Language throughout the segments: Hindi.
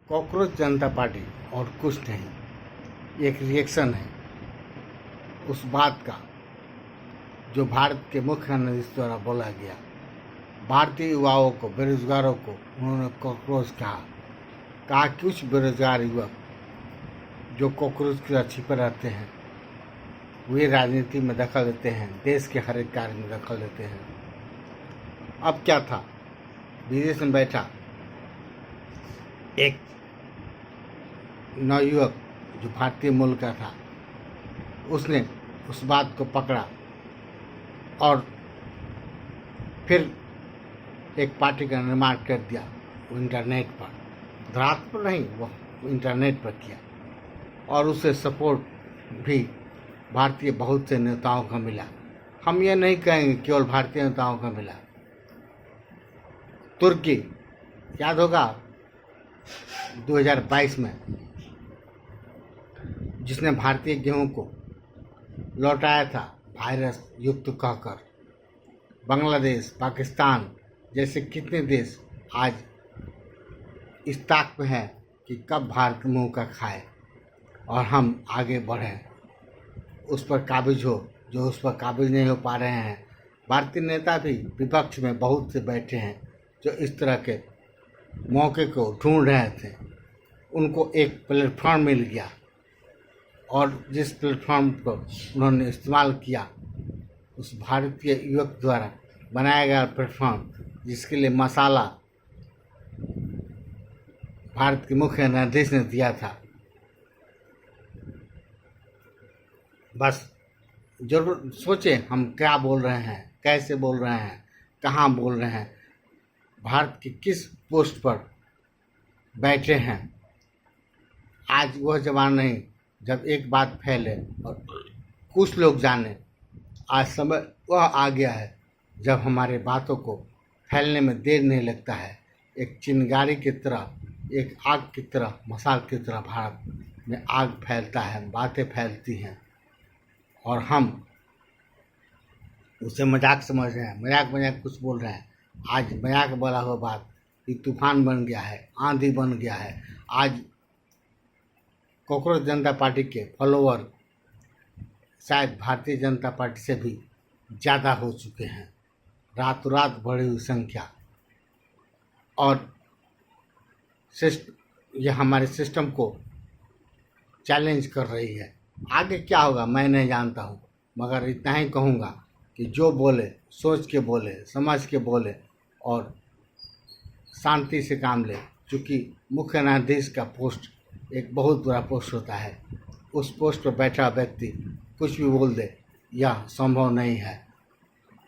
कॉकरोच जनता पार्टी और कुछ नहीं, एक रिएक्शन है उस बात का जो भारत के मुख्य न्यायाधीश द्वारा बोला गया। भारतीय युवाओं को, बेरोजगारों को उन्होंने कॉकरोच कहा कि कुछ बेरोजगार युवक जो कॉकरोच की तरह छिपे रहते हैं वे राजनीति में दखल देते हैं, देश के हर एक कार्य में दखल देते हैं। अब क्या था, विदेश में बैठा एक नवयुवक जो भारतीय मूल का था, उसने उस बात को पकड़ा और फिर एक पार्टी का निर्माण कर दिया। वो इंटरनेट पर, धरातल पर नहीं, वो इंटरनेट पर किया और उसे सपोर्ट भी भारतीय बहुत से नेताओं का मिला। हम ये नहीं कहेंगे केवल भारतीय नेताओं का मिला। तुर्की, याद होगा 2022 में जिसने भारतीय गेहूं को लौटाया था वायरस युक्त कहकर, बांग्लादेश, पाकिस्तान जैसे कितने देश आज इस ताक में है कि कब भारत मुंह का खाए और हम आगे बढ़ें, उस पर काबिज हो, जो उस पर काबिज नहीं हो पा रहे हैं। भारतीय नेता भी विपक्ष में बहुत से बैठे हैं जो इस तरह के मौके को ढूंढ रहे थे। उनको एक प्लेटफॉर्म मिल गया और जिस प्लेटफॉर्म को उन्होंने इस्तेमाल किया, उस भारतीय युवक द्वारा बनाया गया प्लेटफॉर्म, जिसके लिए मसाला भारत के मुख्य न्यायाधीश ने दिया था। बस जरूर सोचें हम क्या बोल रहे हैं, कैसे बोल रहे हैं, कहाँ बोल रहे हैं, भारत की किस पोस्ट पर बैठे हैं। आज वह ज़माना नहीं जब एक बात फैले और कुछ लोग जाने। आज समय वह आ गया है जब हमारे बातों को फैलने में देर नहीं लगता है। एक चिंगारी की तरह, एक आग की तरह, मसाल की तरह भारत में आग फैलता है, बातें फैलती हैं और हम उसे मजाक समझ रहे हैं, मजाक कुछ बोल रहे हैं। आज मजाक बोला हुआ बात ये तूफान बन गया है, आंधी बन गया है। आज कॉकरोच जनता पार्टी के फॉलोअर शायद भारतीय जनता पार्टी से भी ज़्यादा हो चुके हैं, रातों रात बढ़ी हुई संख्या। और ये हमारे सिस्टम को चैलेंज कर रही है। आगे क्या होगा मैं नहीं जानता हूँ, मगर इतना ही कहूँगा कि जो बोले सोच के बोले, समझ के बोले और शांति से काम ले। क्योंकि मुख्य न्यायाधीश का पोस्ट एक बहुत बड़ा पोस्ट होता है। उस पोस्ट पर बैठा व्यक्ति कुछ भी बोल दे यह संभव नहीं है,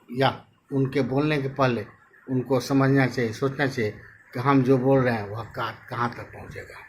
या उनके बोलने के पहले उनको समझना चाहिए, सोचना चाहिए कि हम जो बोल रहे हैं वह कहाँ तक पहुँचेगा।